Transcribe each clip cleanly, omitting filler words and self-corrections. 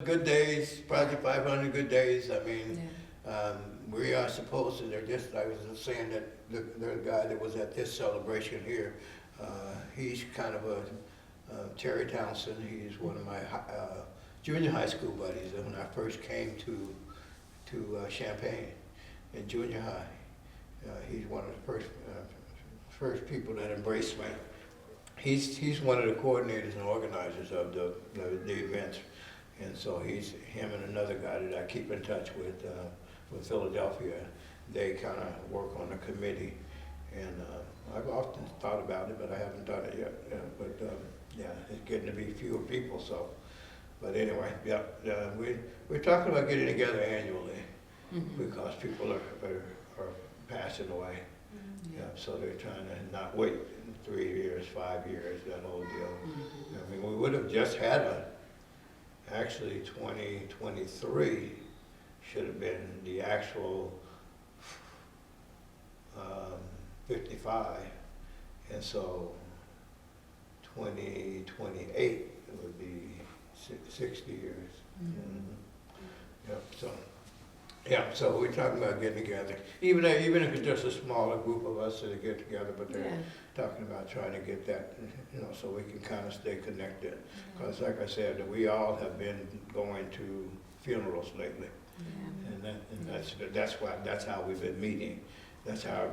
Good days, Project 500 good days. I mean, we are supposed to, they're just, I was just saying that the guy that was at this celebration here, he's kind of Terry Townsend, he's one of my junior high school buddies. And when I first came to Champaign in junior high, he's one of the first people that embraced me. He's one of the coordinators and organizers of the events. And so him and another guy that I keep in touch with from Philadelphia, they kind of work on the committee. And I've often thought about it, but I haven't done it yet. Yeah, it's getting to be fewer people, so. But anyway, we're talking about getting together annually because people are passing away. Yeah, so they're trying to not wait 3 years, 5 years, that whole deal. I mean, we would have just had actually 2023 should have been the actual 55, and so 2028 would be 60 years. So we're talking about getting together, even if it's just a smaller group of us that get together, but they're talking about trying to get that, so we can kind of stay connected. Because like I said, we all have been going to funerals lately, and that's how we've been meeting. That's how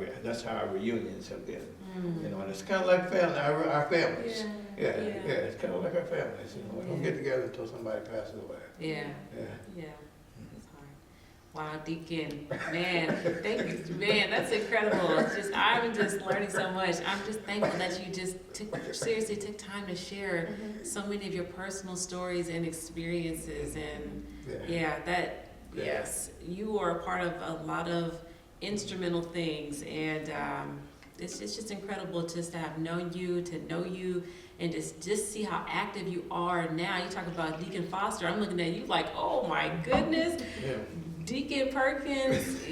our reunions have been. And it's kind of like family, our families. It's kind of like our families. We don't get together until somebody passes away. Wow, Deacon, man, thank you, man, that's incredible. I'm just learning so much. I'm just thankful that you just seriously took time to share so many of your personal stories and experiences. And yes, you are a part of a lot of instrumental things, and it's just incredible just to have known you, to know you, and just see how active you are now. You talk about Deacon Foster, I'm looking at you like, oh my goodness. Deacon Perkins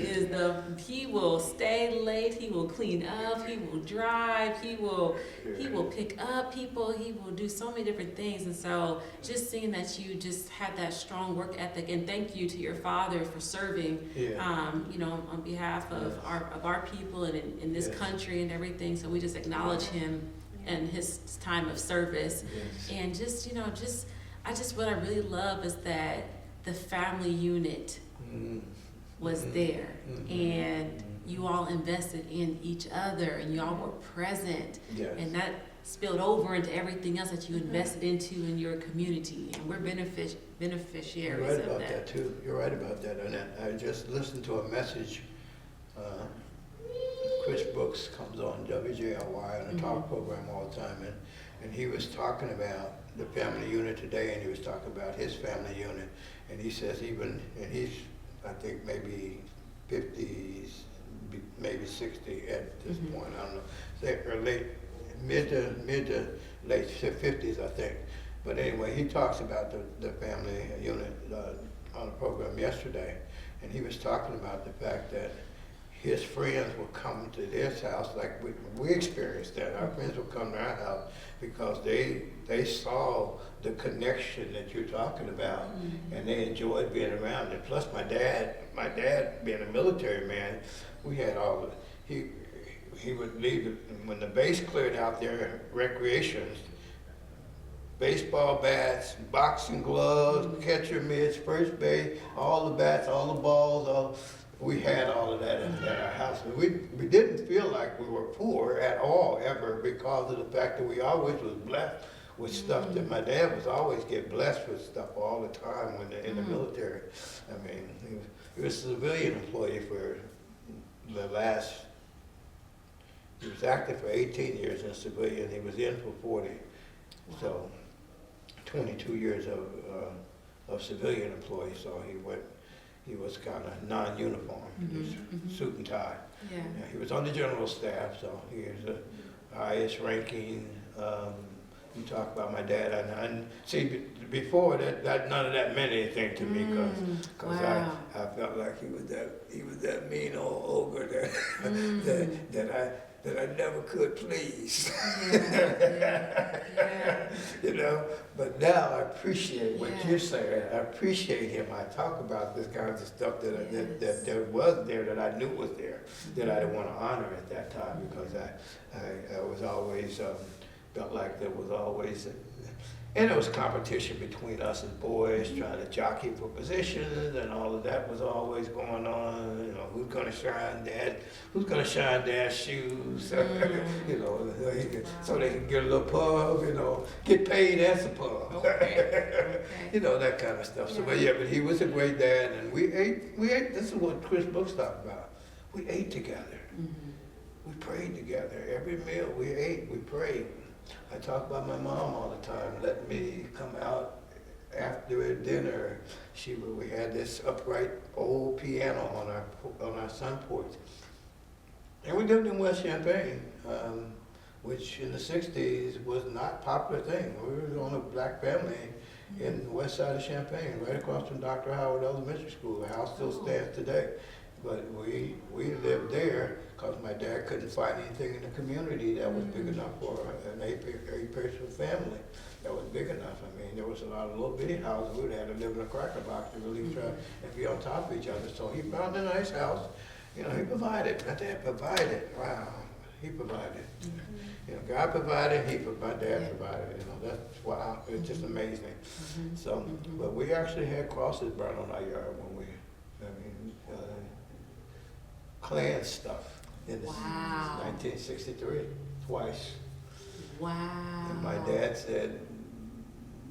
he will stay late, he will clean up, he will drive, he will pick up people, he will do so many different things. And so just seeing that you just had that strong work ethic, and thank you to your father for serving, on behalf of our people and in this country and everything. So we just acknowledge him and his time of service. And what I really love is that the family unit was there, and you all invested in each other, and you all were present, and that spilled over into everything else that you invested into in your community, and we're beneficiaries You're right of about that. too. You're right about that. And I just listened to a message. Chris Brooks comes on WJLY on a talk program all the time, and he was talking about the family unit today, and he was talking about his family unit, and he says and he's, I think, maybe 50s, maybe 60 at this point. I don't know. Say mid to late 50s, I think. But anyway, he talks about the family unit on a program yesterday, and he was talking about the fact that his friends would come to his house, like we experienced that. Our friends would come to our house because they saw the connection that you're talking about, and they enjoyed being around it. Plus, my dad being a military man, we had all he would leave when the base cleared out there, recreations, baseball bats, boxing gloves, catcher mitts, first base, all the bats, all the balls, we had all of that at our house. We didn't feel like we were poor at all, ever, because of the fact that we always was blessed with stuff that my dad was always get blessed with stuff all the time when in the military. I mean, he was a civilian employee for the last, he was active for 18 years in civilian, he was in for 40. So 22 years of civilian employee, so he was kind of non-uniform, suit and tie. Yeah, he was on the general staff, so he is the highest ranking. You talk about my dad, and see, before that none of that meant anything to me, because I felt like he was that mean old ogre that I never could please. know, but now I appreciate what you're saying. I appreciate him. I talk about this kind of stuff that was there, that I knew was there, that I didn't want to honor at that time, because I was always, felt like there was always, and there was competition between us as boys, trying to jockey for positions, and all of that was always going on. You know, who's gonna shine dad's shoes? You know, so they can get a little pub. You know, get paid as a pub. Okay. You know, that kind of stuff. So, but he was a great dad, and we ate. This is what Chris Brooks talked about. We ate together. We prayed together. Every meal we ate, we prayed. I talk about my mom all the time. Let me come out after dinner. We had this upright old piano on our sun porch, and we lived in West Champaign, which in the '60s was not a popular thing. We were the only black family in the west side of Champaign, right across from Dr. Howard Elementary School. The house still stands today. But we lived there because my dad couldn't find anything in the community that was big enough for an eight-person family that was big enough. I mean, there was a lot of little bitty houses. We would have to live in a cracker box to really try and be on top of each other. So he found a nice house. You know, he provided. My dad provided. Wow, he provided. You know, God provided. My dad provided. You know, that's wow. It's just amazing. So, but we actually had crosses burned on our yard when we. Klan stuff in 1963, twice. Wow. And my dad said,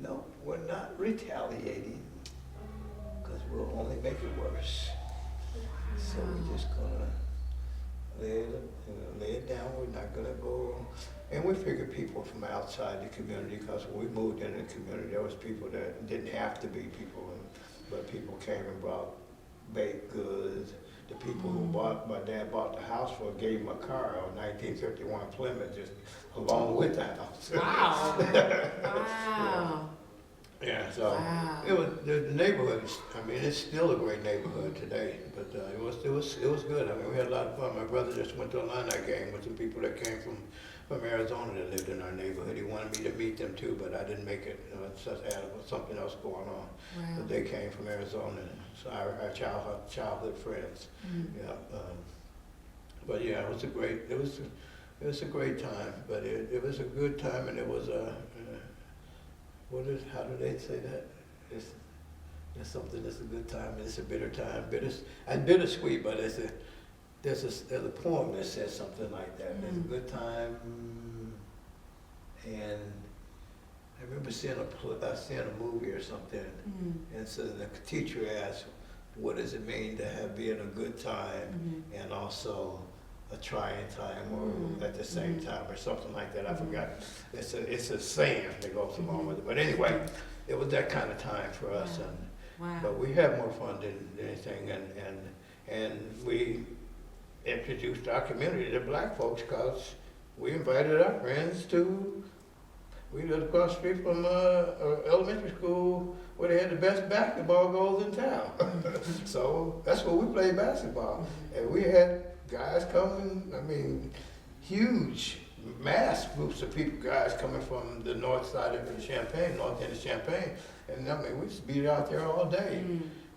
no, we're not retaliating, because we'll only make it worse. So we're just gonna lay it down. We're not gonna go. And we figured people from outside the community, because when we moved into the community, there was people that didn't have to be people, but people came and brought baked goods. The people who my dad bought the house for gave him a car, a 1951 Plymouth, just along with the house. Wow. Wow. Yeah, so it was the neighborhood. I mean, it's still a great neighborhood today, but it was good. I mean, we had a lot of fun. My brother just went to a line-out game with some people that came from Arizona that lived in our neighborhood. He wanted me to meet them too, but I didn't make it. I had something else going on. Wow. But they came from Arizona, so our childhood friends. Yeah. But yeah, it was a great time. But it was a good time, and it was a. How do they say that? It's something that's a good time, and it's a bitter time. Bittersweet, but there's a poem that says something like that. It's a good time, and I remember seeing a movie or something, and so the teacher asked, "What does it mean to being a good time and also a trying time, or at the same time, or something like that?" I forgot. It's a saying that goes along with it. But anyway, it was that kind of time for us, but we had more fun than anything, and we introduced our community to black folks because we invited our friends to. We lived across the street from elementary school where they had the best basketball goals in town. So that's where we played basketball, and we had guys coming. I mean, huge mass groups of people, guys coming from the north side of Champaign, north end of Champaign, and I mean, we just beat it out there all day.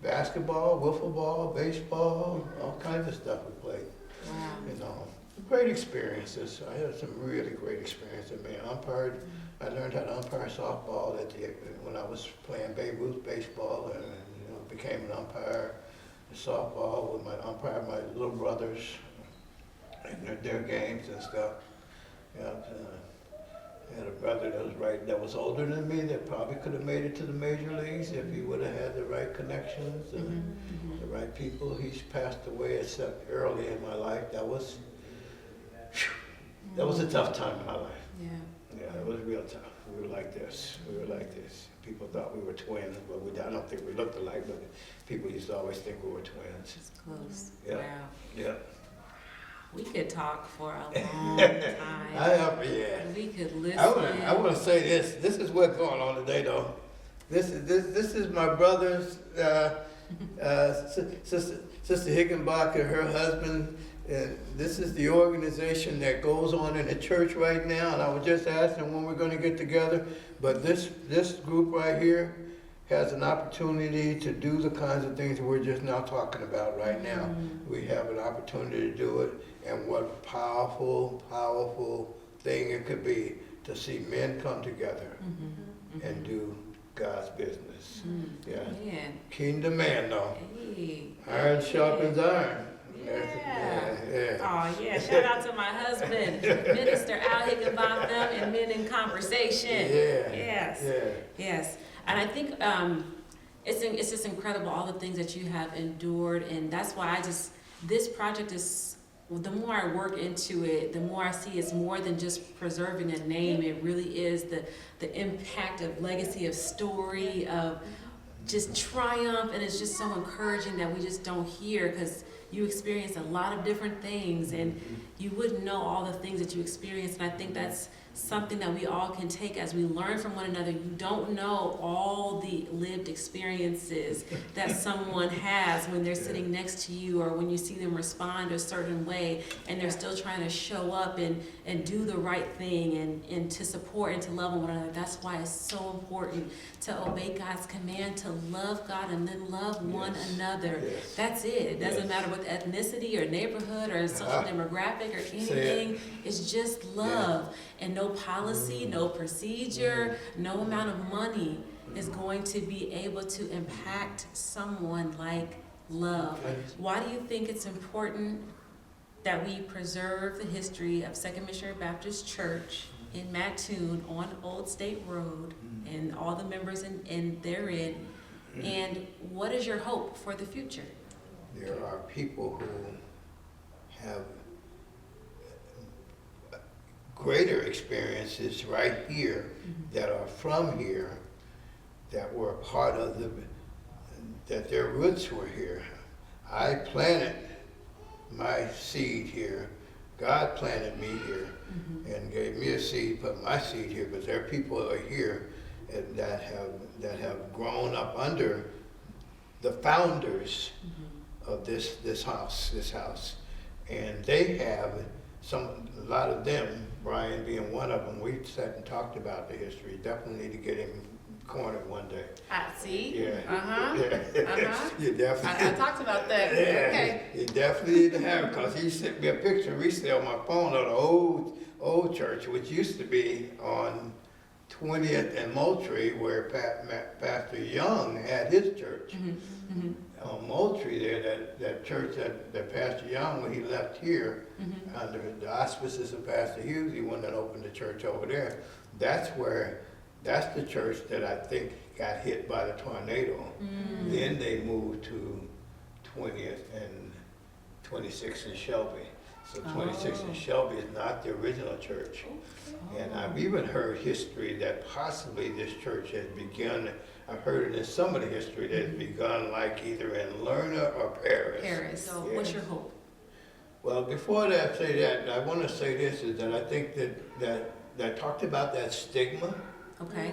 Basketball, wiffle ball, baseball, all kinds of stuff we played. Wow. You know, great experiences. I had some really great experiences. I learned how to umpire softball when I was playing Babe Ruth baseball, and became an umpire in softball with my little brothers in their games and stuff. I had a brother that was older than me that probably could have made it to the major leagues if he would have had the right connections and the right people. He's passed away except early in my life. That was a tough time in my life. Yeah, it was real tough. We were like this. People thought we were twins, but I don't think we looked alike, but people used to always think we were twins. It's close. Yeah. Wow. Yeah. We could talk for a long time. We could listen. I want to say this. This is what's going on today, though. This is my brother's sister Hickenbacker. Her husband this is the organization that goes on in the church right now, and I was just asking when we're gonna get together, but this group right here has an opportunity to do the kinds of things that we're just now talking about right now. We have an opportunity to do it, and what a powerful, powerful thing it could be to see men come together and do God's business. Yeah. Man. Kingdom man though. Hey. Iron sharpens iron. Yeah. Oh yeah. Shout out to my husband, Minister Al Higginbotham, and Men in Conversation. Yeah. Yes. Yeah. Yes. And I think it's just incredible all the things that you have endured, and that's why this project is. The more I work into it, the more I see it's more than just preserving a name. It really is the impact of legacy, of story, of just triumph, and it's just so encouraging that we just don't hear, because you experience a lot of different things and you wouldn't know all the things that you experience. And I think that's something that we all can take as we learn from one another. You don't know all the lived experiences that someone has when they're sitting next to you, or when you see them respond a certain way and they're still trying to show up and do the right thing and to support and to love one another. That's why it's so important to obey God's command, to love God and then love one another. Yes. That's it. It doesn't matter what ethnicity or neighborhood or social demographic or anything. It's just love. And no policy, no procedure, no amount of money is going to be able to impact someone like love. Why do you think it's important that we preserve the history of Second Missionary Baptist Church in Mattoon on Old State Road and all the members in therein? And what is your hope for the future? There are people who have greater experiences right here that are from here, that were part of that their roots were here. I planted my seed here. God planted me here and gave me a seed, put my seed here, but there are people that are here that have grown up under the founders of this house. And they have a lot of them, Brian being one of them, we sat and talked about the history. Definitely need to get him cornered one day. I see. Yeah. Uh-huh. You definitely. I talked about that. Yeah. Okay. You definitely need to have it, because he sent me a picture recently on my phone of the old church, which used to be on 20th and Moultrie, where Pastor Young had his church. On Moultrie there, that church that Pastor Young, when he left here, under the auspices of Pastor Hughes, he went and opened the church over there. That's the church that I think got hit by the tornado. Then they moved to 20th and 26th and Shelby. So 26th and Shelby is not the original church. And I've even heard history that possibly this church has begun. I've heard it in some of the history that it's begun like either in Lerna or Paris. So what's your hope? Well, before that, I say that, I want to say this, is that I think that I talked about that stigma. Okay.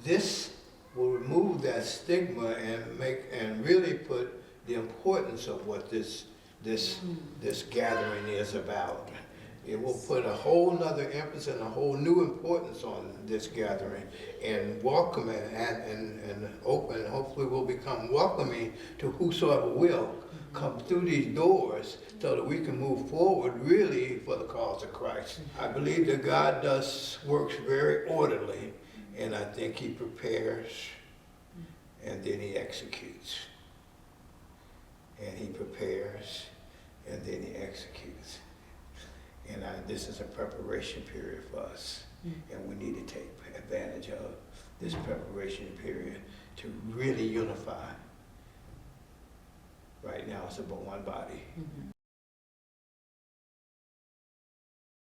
This will remove that stigma and really put the importance of what this gathering is about. It will put a whole nother emphasis and a whole new importance on this gathering, and welcome and open, and hopefully will become welcoming to whosoever will come through these doors, so that we can move forward really for the cause of Christ. I believe that God works very orderly, and I think he prepares and then he executes. And he prepares and then he executes. And this is a preparation period for us. And we need to take advantage of this preparation period to really unify. Right now it's about one body.